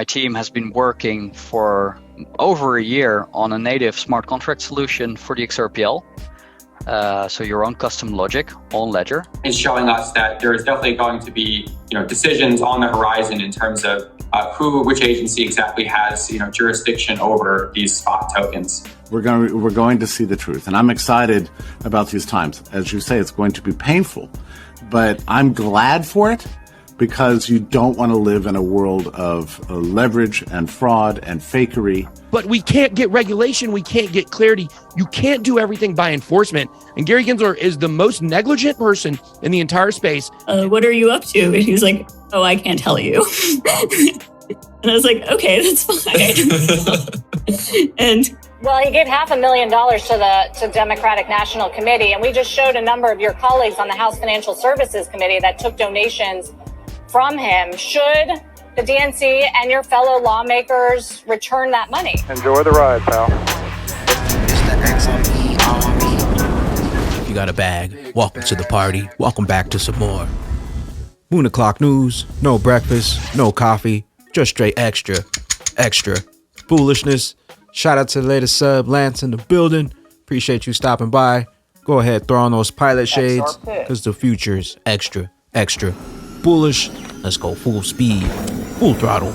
My team has been working for over a year on a native smart contract solution for the XRPL. So your own custom logic on Ledger. It's showing us that there is definitely going to be, decisions on the horizon in terms of which agency exactly has, jurisdiction over these spot tokens. We're going to see the truth, and I'm excited about these times. As you say, it's going to be painful, but I'm glad for it because you don't want to live in a world of leverage and fraud and fakery. But we can't get regulation. We can't get clarity. You can't do everything by enforcement. And Gary Gensler is the most negligent person in the entire space. What are you up to? And he was like, oh, I can't tell you. And I was like, okay, that's fine. And well, he gave $500,000 to Democratic National Committee, and we just showed a number of your colleagues on the House Financial Services Committee that took donations from him. Should the DNC and your fellow lawmakers return that money? Enjoy the ride, pal. It's the XRP Army. If you got a bag, welcome to the party. Welcome back to some more Moon o'clock news. No breakfast, no coffee, just straight extra bullishness. Shout out to the latest sub, Lance, in the building. Appreciate you stopping by. Go ahead, throw on those pilot shades, because the future's extra bullish. Let's go full speed, full throttle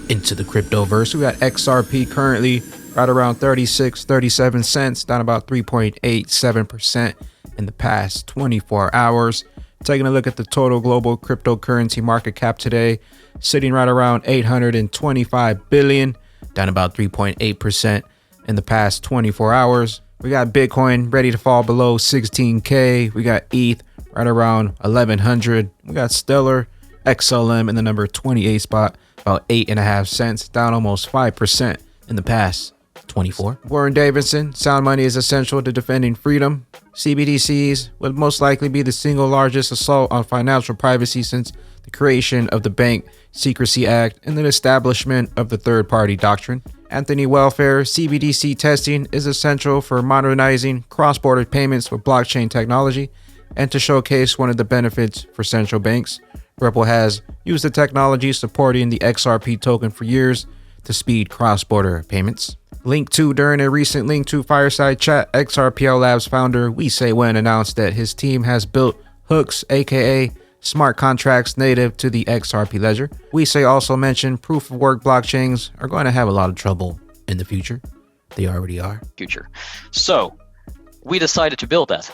into the cryptoverse. We got XRP currently right around 37 cents, down about 3.87% in the past 24 hours. Taking a look at the total global cryptocurrency market cap today, sitting right around 825 billion, down about 3.8% in the past 24 hours. We got Bitcoin ready to fall below 16K. We got ETH right around 1100. We got Stellar XLM in the number 28 spot, about 8.5 cents, down almost 5% in the past 24. Warren Davidson, sound money is essential to defending freedom. CBDCs would most likely be the single largest assault on financial privacy since the creation of the Bank Secrecy Act and the establishment of the third-party doctrine. Anthony Welfare, CBDC testing is essential for modernizing cross-border payments with blockchain technology and to showcase one of the benefits for central banks. Ripple has used the technology supporting the XRP token for years to speed cross-border payments. Link 2 during a recent Link 2 fireside chat, XRPL Labs founder Wee Say Wen announced that his team has built hooks, aka smart contracts native to the XRP ledger. Wee Say also mentioned proof of work blockchains are going to have a lot of trouble in the future. They already are. So we decided to build that.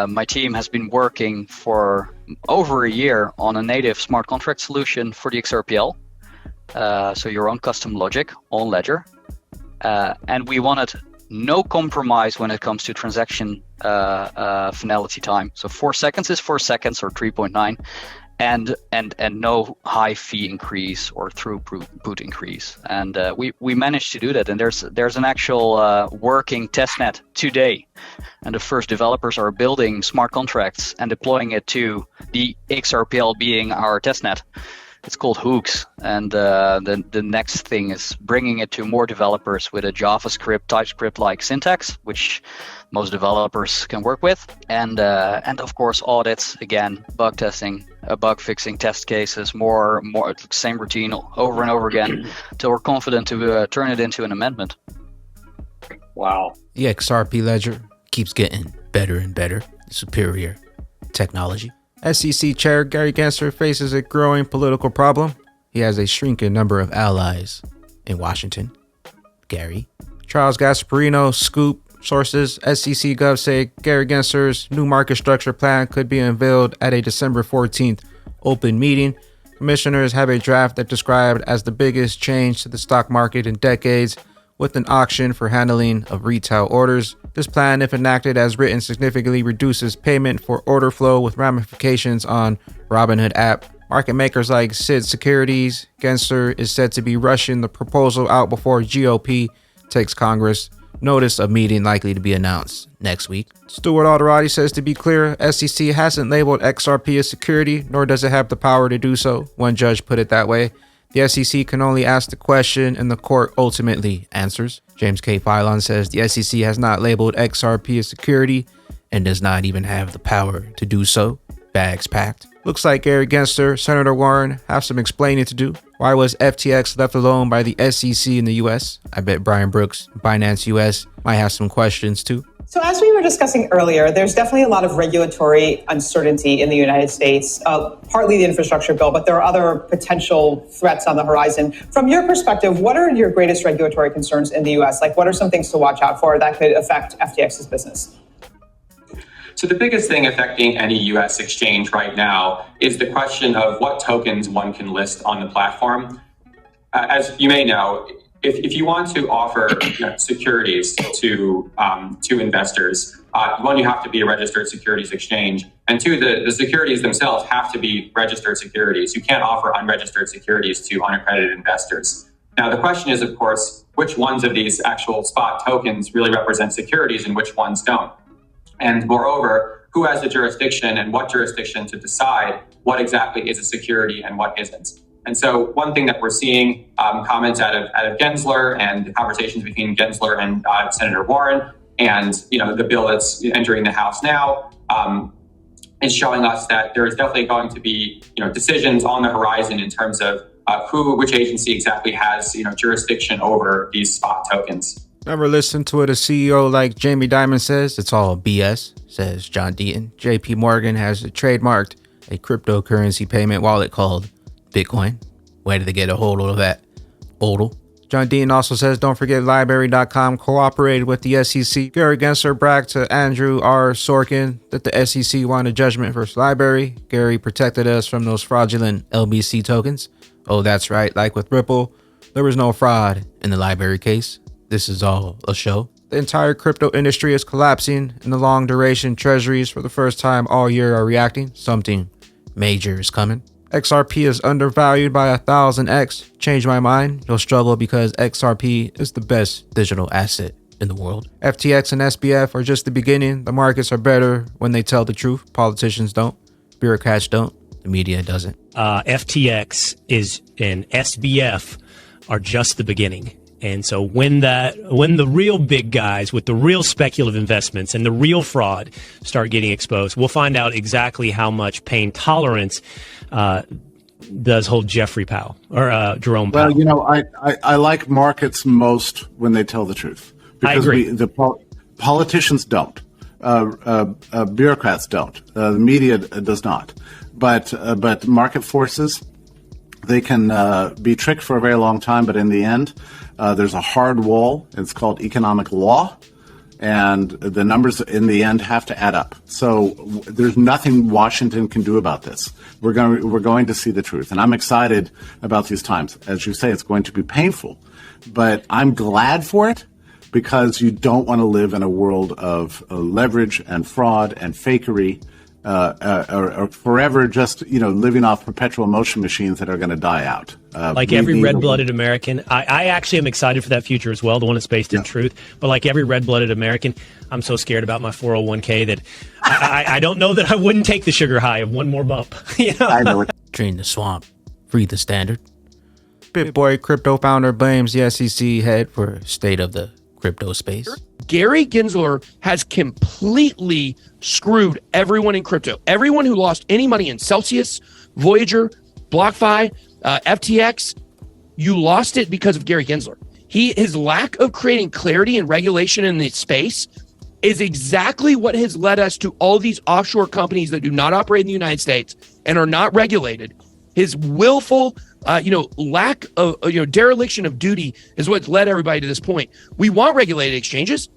My team has been working for over a year on a native smart contract solution for the XRPL. So your own custom logic on Ledger. And we wanted no compromise when it comes to transaction finality time. So 4 seconds is 4 seconds, or 3.9, and no high fee increase or throughput increase. And we managed to do that. And there's an actual working testnet today, and the first developers are building smart contracts and deploying it to the XRPL being our testnet. It's called Hooks, and the next thing is bringing it to more developers with a JavaScript, TypeScript-like syntax, which most developers can work with, and of course audits, again, bug testing, bug fixing, test cases, more same routine over and over again, till we're confident to turn it into an amendment. Wow. The XRP ledger keeps getting better and better, superior technology. SEC Chair Gary Gensler faces a growing political problem. He has a shrinking number of allies in Washington. Gary. Charles Gasparino, Scoop. Sources, SEC Gov say Gary Gensler's new market structure plan could be unveiled at a December 14th open meeting. Commissioners have a draft that described as the biggest change to the stock market in decades, with an auction for handling of retail orders. This plan, if enacted as written, significantly reduces payment for order flow with ramifications on Robinhood app. Market makers like Sid Securities. Gensler is said to be rushing the proposal out before GOP takes Congress. Notice of meeting likely to be announced next week. Stuart Alderati says, to be clear, SEC hasn't labeled XRP as security, nor does it have the power to do so. One judge put it that way. The SEC can only ask the question and the court ultimately answers. James K. Philon says the SEC has not labeled XRP as security and does not even have the power to do so. Bags packed. Looks like Gary Gensler, Senator Warren have some explaining to do. Why was FTX left alone by the SEC in the US? I bet Brian Brooks, Binance US, might have some questions too. So as we were discussing earlier, there's definitely a lot of regulatory uncertainty in the United States, partly the infrastructure bill, but there are other potential threats on the horizon. From your perspective, what are your greatest regulatory concerns in the US? Like, what are some things to watch out for that could affect FTX's business? So the biggest thing affecting any US exchange right now is the question of what tokens one can list on the platform. As you may know, if you want to offer securities to investors, one, you have to be a registered securities exchange, and two, the securities themselves have to be registered securities. You can't offer unregistered securities to unaccredited investors. Now, the question is, of course, which ones of these actual spot tokens really represent securities and which ones don't? And moreover, who has the jurisdiction and what jurisdiction to decide what exactly is a security and what isn't? And so one thing that we're seeing comments out of Gensler and conversations between Gensler and Senator Warren, and the bill that's entering the House now, is showing us that there is definitely going to be decisions on the horizon in terms of which agency exactly has jurisdiction over these spot tokens. Never listen to what a CEO like Jamie Dimon says. It's all BS, says John Deaton. JP Morgan has trademarked a cryptocurrency payment wallet called Bitcoin. Where did they get a hold of that? HODL. John Deaton also says, don't forget Library.com cooperated with the SEC. Gary Gensler bragged to Andrew R. Sorkin that the SEC wanted judgment versus Library. Gary protected us from those fraudulent LBC tokens. Oh, that's right. Like with Ripple, there was no fraud in the Library case. This is all a show. The entire crypto industry is collapsing, and the long duration treasuries for the first time all year are reacting. Something major is coming. XRP is undervalued by 1000x. Change my mind. You'll struggle because XRP is the best digital asset in the world. FTX and SBF are just the beginning. The markets are better when they tell the truth. Politicians don't. Bureaucrats don't. The media doesn't. FTX and SBF are just the beginning. And so when the real big guys with the real speculative investments and the real fraud start getting exposed, we'll find out exactly how much pain tolerance does hold Jeffrey Powell or Jerome Powell. Well, I like markets most when they tell the truth. Because I agree. Politicians don't. Bureaucrats don't. The media does not. But market forces, they can be tricked for a very long time, but in the end, there's a hard wall. It's called economic law, and the numbers in the end have to add up. So there's nothing Washington can do about this. We're going to see the truth, and I'm excited about these times. As you say, it's going to be painful, but I'm glad for it because you don't want to live in a world of leverage and fraud and fakery. Or forever just, living off perpetual motion machines that are going to die out. Like every red-blooded American, I actually am excited for that future as well, the one that's based in truth. But like every red-blooded American, I'm so scared about my 401k that I don't know that I wouldn't take the sugar high of one more bump. I know it. Drain the swamp. Free the standard. BitBoy crypto founder blames the SEC head for state of the crypto space. Gary Gensler has completely screwed everyone in crypto. Everyone who lost any money in Celsius, Voyager, BlockFi, FTX, you lost it because of Gary Gensler. His lack of creating clarity and regulation in the space is exactly what has led us to all these offshore companies that do not operate in the United States and are not regulated. His willful lack of, dereliction of duty is what's led everybody to this point. We want regulated exchanges,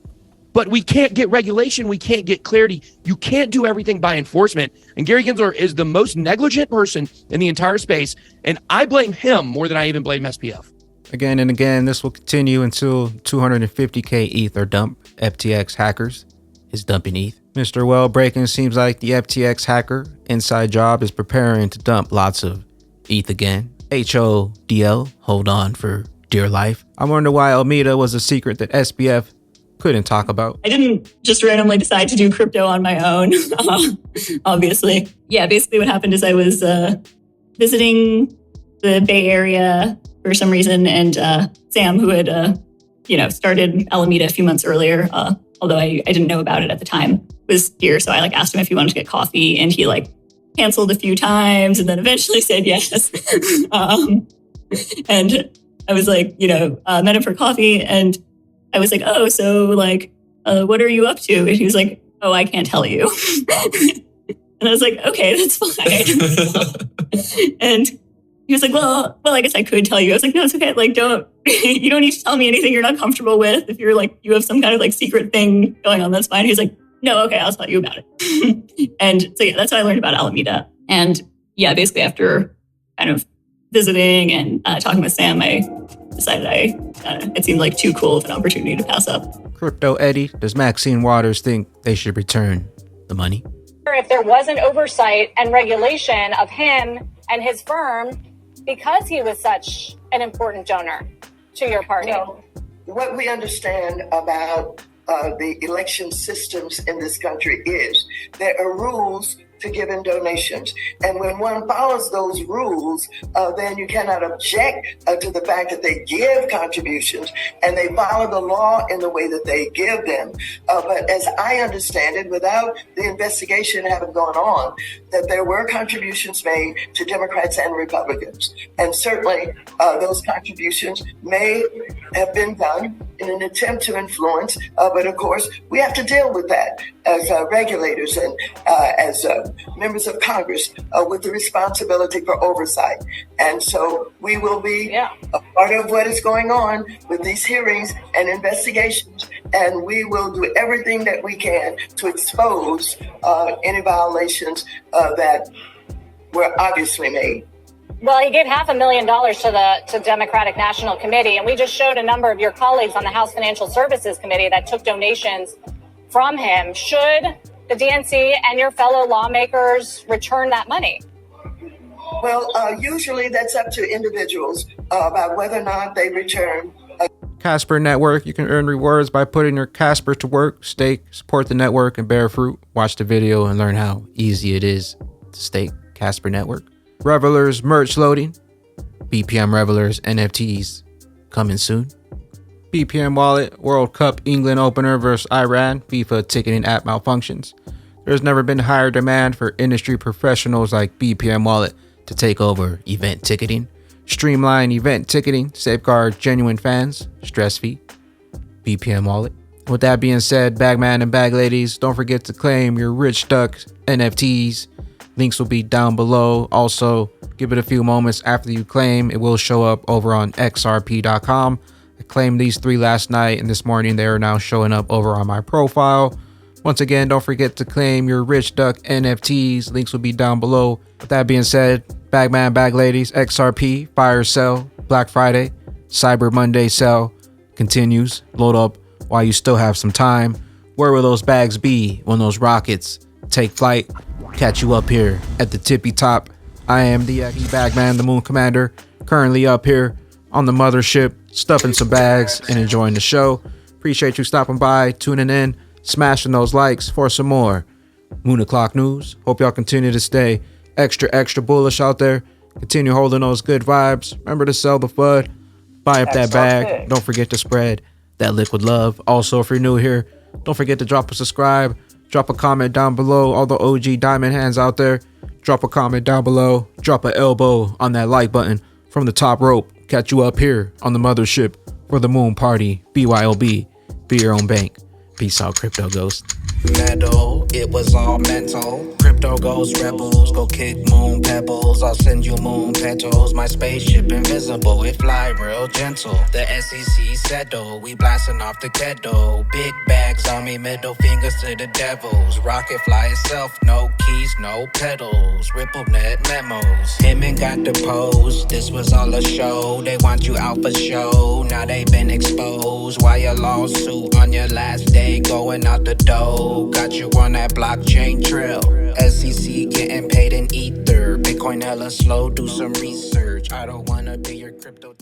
but we can't get regulation. We can't get clarity. You can't do everything by enforcement. And Gary Gensler is the most negligent person in the entire space. And I blame him more than I even blame SPF. Again and again, this will continue until 250K ETH are dumped. FTX hackers is dumping ETH. Mr. Well-Breaking seems like the FTX hacker inside job is preparing to dump lots of ETH again. HODL, hold on for dear life. I wonder why Alameda was a secret that SPF couldn't talk about. I didn't just randomly decide to do crypto on my own, obviously. Yeah, basically what happened is I was visiting the Bay Area for some reason, and Sam, who had started Alameda a few months earlier, although I didn't know about it at the time, was here. So I asked him if he wanted to get coffee, and he canceled a few times and then eventually said yes. And I was like, met him for coffee, and I was like, oh, so like, what are you up to? And he was like, oh, I can't tell you. And I was like, okay, that's fine. And he was like, well, I guess I could tell you. I was like, no, it's okay. Like, you don't need to tell me anything you're not comfortable with. If you're like, you have some kind of like secret thing going on, that's fine. He was like, no, okay, I'll tell you about it. And so, yeah, that's how I learned about Alameda. And yeah, basically after kind of visiting and talking with Sam, I decided it seemed like too cool of an opportunity to pass up. Crypto Eddie, does Maxine Waters think they should return the money? If there was an oversight and regulation of him and his firm because he was such an important donor to your party. What we understand about the election systems in this country is there are rules to giving donations. And when one follows those rules, then you cannot object to the fact that they give contributions and they follow the law in the way that they give them. But as I understand it, without the investigation having gone on, that there were contributions made to Democrats and Republicans. And certainly those contributions may have been done in an attempt to influence, but of course we have to deal with that as regulators and as members of Congress with the responsibility for oversight. And so we will be a part of what is going on with these hearings and investigations, and we will do everything that we can to expose any violations that were obviously made. Well, he gave $500,000 to the Democratic National Committee, and we just showed a number of your colleagues on the House Financial Services Committee that took donations from him. Should the DNC and your fellow lawmakers return that money? Well, usually that's up to individuals about whether or not they return. Casper Network, you can earn rewards by putting your Casper to work. Stake, support the network, and bear fruit. Watch the video and learn how easy it is to stake Casper Network. Revelers merch loading. BPM Revelers NFTs coming soon. BPM Wallet World Cup England opener versus Iran. FIFA ticketing app malfunctions. There's never been higher demand for industry professionals like BPM Wallet to take over event ticketing. Streamline event ticketing. Safeguard genuine fans. Stress-free. BPM Wallet. With that being said, Bagman and Bag Ladies, don't forget to claim your Rich Duck NFTs. Links will be down below. Also, give it a few moments after you claim. It will show up over on XRP.com. I claimed these 3 last night, and this morning they are now showing up over on my profile. Once again, don't forget to claim your Rich Duck NFTs. Links will be down below. With that being said, Bagman, Bag Ladies, XRP, Fire Sale, Black Friday, Cyber Monday sale continues. Load up while you still have some time. Where will those bags be when those rockets take flight? Catch you up here at the tippy top. I am the Bagman, the Moon Commander, currently up here on the mothership, stuffing some bags and enjoying the show. Appreciate you stopping by, tuning in, smashing those likes for some more Moon O'Clock news. Hope y'all continue to stay extra bullish out there. Continue holding those good vibes. Remember to sell the FUD. Buy up that bag. Don't forget to spread that liquid love. Also, if you're new here, don't forget to drop a subscribe. Drop a comment down below. All the OG diamond hands out there, drop a comment down below. Drop an elbow on that like button from the top rope. Catch you up here on the mothership for the moon party. BYOB. Be your own bank. Peace out, Crypto Ghost. Metal, it was all mental. Crypto Ghost rebels, go kick moon pebbles. I'll send you moon petals. My spaceship invisible, it fly real gentle. The SEC settle, we blasting off the kettle. Big bags on me, middle fingers to the devils. Rocket fly itself, no keys, no pedals. RippleNet memos, him and got the pose. This was all a show, they want you out for show. Now they been exposed. Why a lawsuit on your last day going out the door? Got you on that blockchain trail. SEC getting paid in ether. Bitcoin hella slow, do some research. I don't wanna be your crypto